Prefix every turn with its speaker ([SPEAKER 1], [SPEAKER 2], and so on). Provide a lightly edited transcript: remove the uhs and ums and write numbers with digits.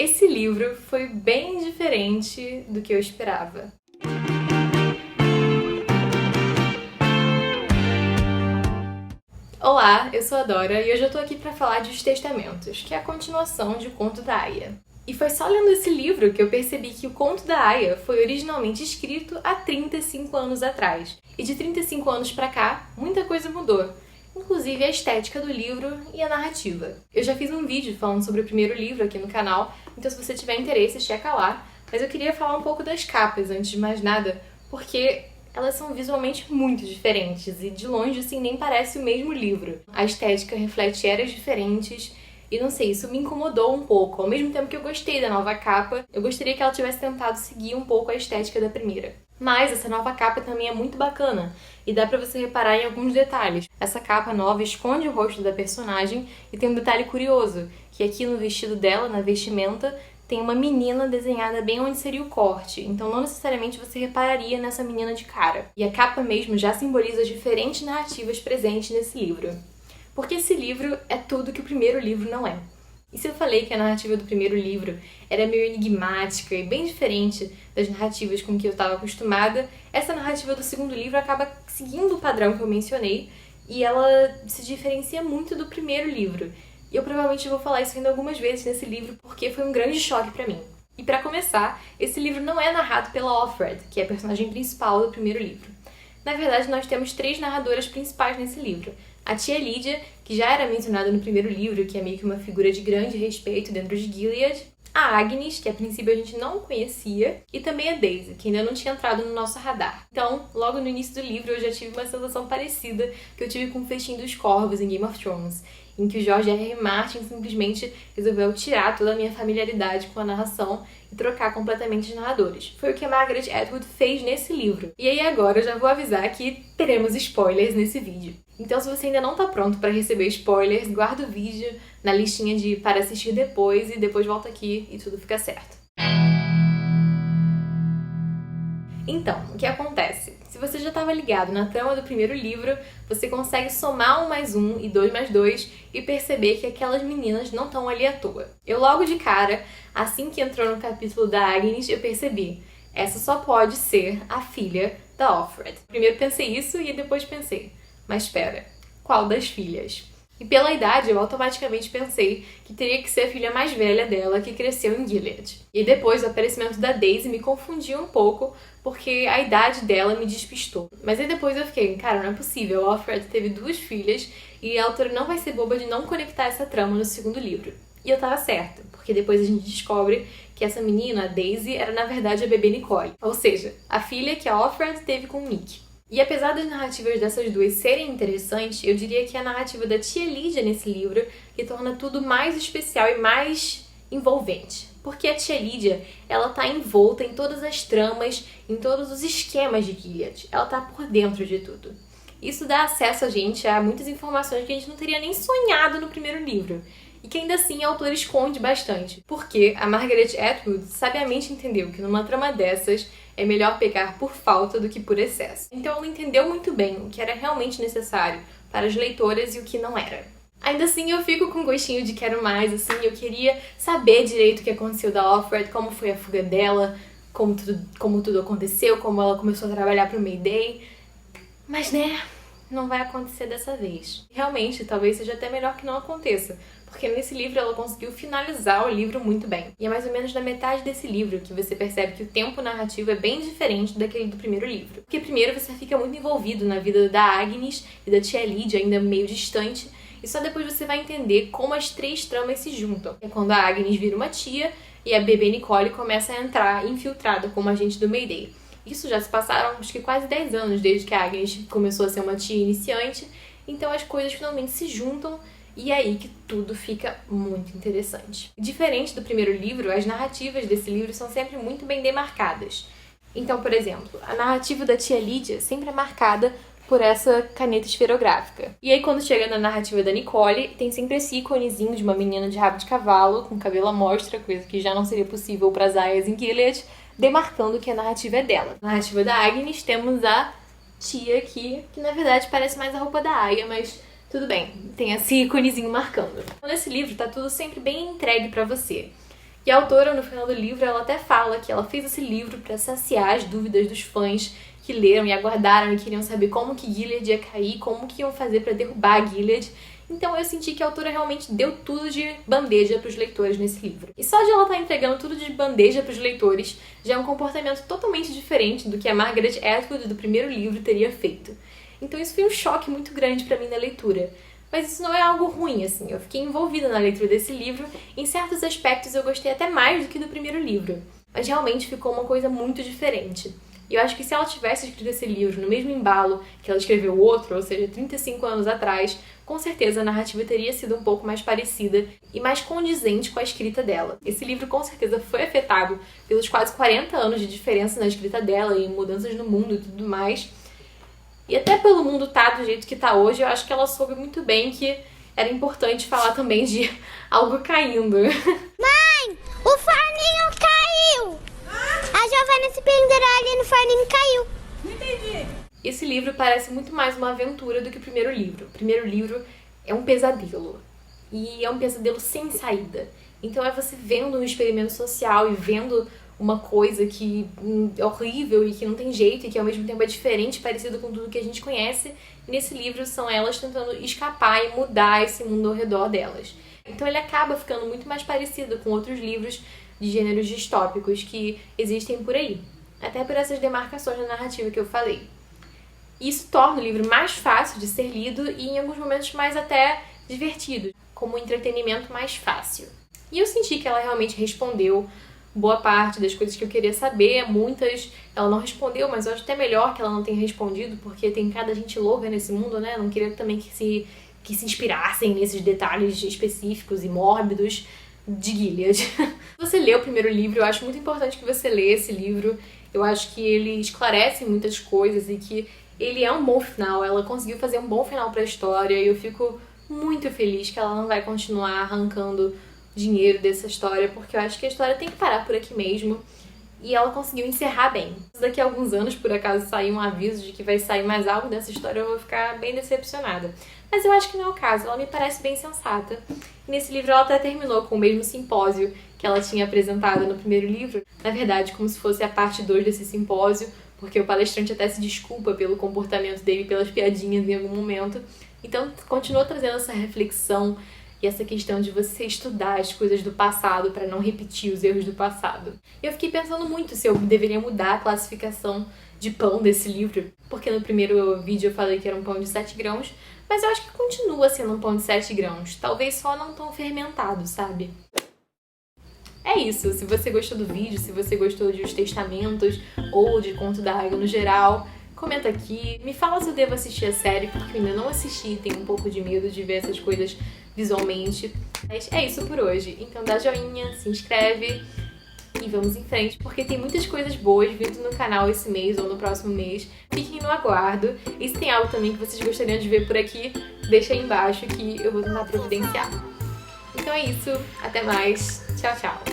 [SPEAKER 1] Esse livro foi bem diferente do que eu esperava. Olá, eu sou a Dora e hoje eu tô aqui pra falar de Os Testamentos, que é a continuação de O Conto da Aia. E foi só lendo esse livro que eu percebi que O Conto da Aia foi originalmente escrito há 35 anos atrás. E de 35 anos pra cá, muita coisa mudou. Inclusive a estética do livro e a narrativa. Eu já fiz um vídeo falando sobre o primeiro livro aqui no canal, então se você tiver interesse, checa lá. Mas eu queria falar um pouco das capas, antes de mais nada, porque elas são visualmente muito diferentes e de longe assim nem parece o mesmo livro. A estética reflete eras diferentes e não sei, isso me incomodou um pouco. Ao mesmo tempo que eu gostei da nova capa, eu gostaria que ela tivesse tentado seguir um pouco a estética da primeira. Mas essa nova capa também é muito bacana e dá pra você reparar em alguns detalhes. Essa capa nova esconde o rosto da personagem e tem um detalhe curioso, que aqui no vestido dela, na vestimenta, tem uma menina desenhada bem onde seria o corte, então não necessariamente você repararia nessa menina de cara. E a capa mesmo já simboliza diferentes narrativas presentes nesse livro. Porque esse livro é tudo que o primeiro livro não é. E se eu falei que a narrativa do primeiro livro era meio enigmática e bem diferente das narrativas com que eu estava acostumada, essa narrativa do segundo livro acaba seguindo o padrão que eu mencionei e ela se diferencia muito do primeiro livro. E eu provavelmente vou falar isso ainda algumas vezes nesse livro porque foi um grande choque pra mim. E pra começar, esse livro não é narrado pela Offred, que é a personagem principal do primeiro livro. Na verdade, nós temos 3 narradoras principais nesse livro. A tia Lídia, que já era mencionada no primeiro livro, que é meio que uma figura de grande respeito dentro de Gilead. A Agnes, que a princípio a gente não conhecia. E também a Daisy, que ainda não tinha entrado no nosso radar. Então, logo no início do livro, eu já tive uma sensação parecida que eu tive com o Festim dos Corvos em Game of Thrones, em que o George R. R. Martin simplesmente resolveu tirar toda a minha familiaridade com a narração e trocar completamente os narradores. Foi o que a Margaret Atwood fez nesse livro. E aí agora eu já vou avisar que teremos spoilers nesse vídeo. Então se você ainda não tá pronto para receber spoilers, guarda o vídeo na listinha de para assistir depois e depois volta aqui e tudo fica certo. Então, o que acontece? Se você já estava ligado na trama do primeiro livro, você consegue somar 1 mais 1 e 2 mais 2 e perceber que aquelas meninas não estão ali à toa. Eu logo de cara, assim que entrou no capítulo da Agnes, eu percebi, essa só pode ser a filha da Offred. Primeiro pensei isso e depois pensei, mas espera, qual das filhas? E pela idade, eu automaticamente pensei que teria que ser a filha mais velha dela, que cresceu em Gilead. E depois, o aparecimento da Daisy me confundiu um pouco, porque a idade dela me despistou. Mas aí depois eu fiquei, cara, não é possível, a Offred teve 2 filhas e a autora não vai ser boba de não conectar essa trama no segundo livro. E eu tava certa, porque depois a gente descobre que essa menina, a Daisy, era na verdade a bebê Nicole. Ou seja, a filha que a Offred teve com o Nick. E apesar das narrativas dessas duas serem interessantes, eu diria que é a narrativa da tia Lídia nesse livro que torna tudo mais especial e mais envolvente. Porque a tia Lídia, ela tá envolta em todas as tramas, em todos os esquemas de Gilead. Ela tá por dentro de tudo. Isso dá acesso a gente a muitas informações que a gente não teria nem sonhado no primeiro livro. E que ainda assim a autora esconde bastante. Porque a Margaret Atwood sabiamente entendeu que numa trama dessas é melhor pecar por falta do que por excesso. Então ela entendeu muito bem o que era realmente necessário para as leitoras e o que não era. Ainda assim eu fico com gostinho de quero mais, assim, eu queria saber direito o que aconteceu da Offred, como foi a fuga dela, como tudo aconteceu, como ela começou a trabalhar pro Mayday. Mas né, não vai acontecer dessa vez. Realmente, talvez seja até melhor que não aconteça, porque nesse livro ela conseguiu finalizar o livro muito bem. E é mais ou menos na metade desse livro que você percebe que o tempo narrativo é bem diferente daquele do primeiro livro. Porque primeiro você fica muito envolvido na vida da Agnes e da tia Lídia, ainda meio distante, e só depois você vai entender como as 3 tramas se juntam. É quando a Agnes vira uma tia e a bebê Nicole começa a entrar infiltrada como agente do Mayday. Isso já se passaram acho que quase 10 anos desde que a Agnes começou a ser uma tia iniciante, então as coisas finalmente se juntam e é aí que tudo fica muito interessante. Diferente do primeiro livro, as narrativas desse livro são sempre muito bem demarcadas. Então, por exemplo, a narrativa da tia Lídia sempre é marcada por essa caneta esferográfica. E aí quando chega na narrativa da Nicole, tem sempre esse íconezinho de uma menina de rabo de cavalo, com cabelo à mostra, coisa que já não seria possível para as aias em Gilead, demarcando que a narrativa é dela. Na narrativa da Agnes temos a tia aqui, que na verdade parece mais a roupa da Aia, mas tudo bem, tem esse íconezinho marcando. Nesse livro tá tudo sempre bem entregue pra você. E a autora, no final do livro, ela até fala que ela fez esse livro para saciar as dúvidas dos fãs que leram e aguardaram e queriam saber como que Gilead ia cair, como que iam fazer para derrubar Gilead. Então eu senti que a autora realmente deu tudo de bandeja para os leitores nesse livro. E só de ela estar entregando tudo de bandeja para os leitores já é um comportamento totalmente diferente do que a Margaret Atwood do primeiro livro teria feito. Então isso foi um choque muito grande para mim na leitura. Mas isso não é algo ruim, assim. Eu fiquei envolvida na leitura desse livro. Em certos aspectos eu gostei até mais do que do primeiro livro. Mas realmente ficou uma coisa muito diferente. E eu acho que se ela tivesse escrito esse livro no mesmo embalo que ela escreveu o outro, ou seja, 35 anos atrás, com certeza a narrativa teria sido um pouco mais parecida e mais condizente com a escrita dela. Esse livro com certeza foi afetado pelos quase 40 anos de diferença na escrita dela e mudanças no mundo e tudo mais. E até pelo mundo tá do jeito que tá hoje, eu acho que ela soube muito bem que era importante falar também de algo caindo.
[SPEAKER 2] Mãe, o forninho caiu! A Giovana se pendurou ali no forninho e caiu.
[SPEAKER 3] Não entendi.
[SPEAKER 1] Esse livro parece muito mais uma aventura do que o primeiro livro. O primeiro livro é um pesadelo. E é um pesadelo sem saída. Então é você vendo um experimento social e vendo uma coisa que é horrível e que não tem jeito e que ao mesmo tempo é diferente, parecido com tudo que a gente conhece. E nesse livro são elas tentando escapar e mudar esse mundo ao redor delas. Então ele acaba ficando muito mais parecido com outros livros de gêneros distópicos que existem por aí. Até por essas demarcações na narrativa que eu falei. Isso torna o livro mais fácil de ser lido e em alguns momentos mais até divertido, como um entretenimento mais fácil. E eu senti que ela realmente respondeu boa parte das coisas que eu queria saber, muitas ela não respondeu, mas eu acho até melhor que ela não tenha respondido, porque tem cada gente louca nesse mundo, né? Não queria também que se inspirassem nesses detalhes específicos e mórbidos de Gilead. Se você lê o primeiro livro, eu acho muito importante que você leia esse livro. Eu acho que ele esclarece muitas coisas e que ele é um bom final. Ela conseguiu fazer um bom final para a história e eu fico muito feliz que ela não vai continuar arrancando dinheiro dessa história, porque eu acho que a história tem que parar por aqui mesmo. E ela conseguiu encerrar bem. Se daqui a alguns anos, por acaso, sair um aviso de que vai sair mais algo dessa história, eu vou ficar bem decepcionada. Mas eu acho que não é o caso, ela me parece bem sensata. E nesse livro ela até terminou com o mesmo simpósio que ela tinha apresentado no primeiro livro. Na verdade, como se fosse a parte 2 desse simpósio, porque o palestrante até se desculpa pelo comportamento dele, pelas piadinhas em algum momento. Então, continua trazendo essa reflexão e essa questão de você estudar as coisas do passado para não repetir os erros do passado. Eu fiquei pensando muito se eu deveria mudar a classificação de pão desse livro, porque no primeiro vídeo eu falei que era um pão de 7 grãos, mas eu acho que continua sendo um pão de 7 grãos, talvez só não tão fermentado, sabe? É isso, se você gostou do vídeo, se você gostou de Os Testamentos ou de Conto da Águia no geral, comenta aqui, me fala se eu devo assistir a série, porque eu ainda não assisti, tenho um pouco de medo de ver essas coisas visualmente. Mas é isso por hoje, então dá joinha, se inscreve e vamos em frente, porque tem muitas coisas boas vindo no canal esse mês ou no próximo mês. Fiquem no aguardo, e se tem algo também que vocês gostariam de ver por aqui, deixa aí embaixo que eu vou tentar providenciar. Então é isso, até mais, tchau, tchau!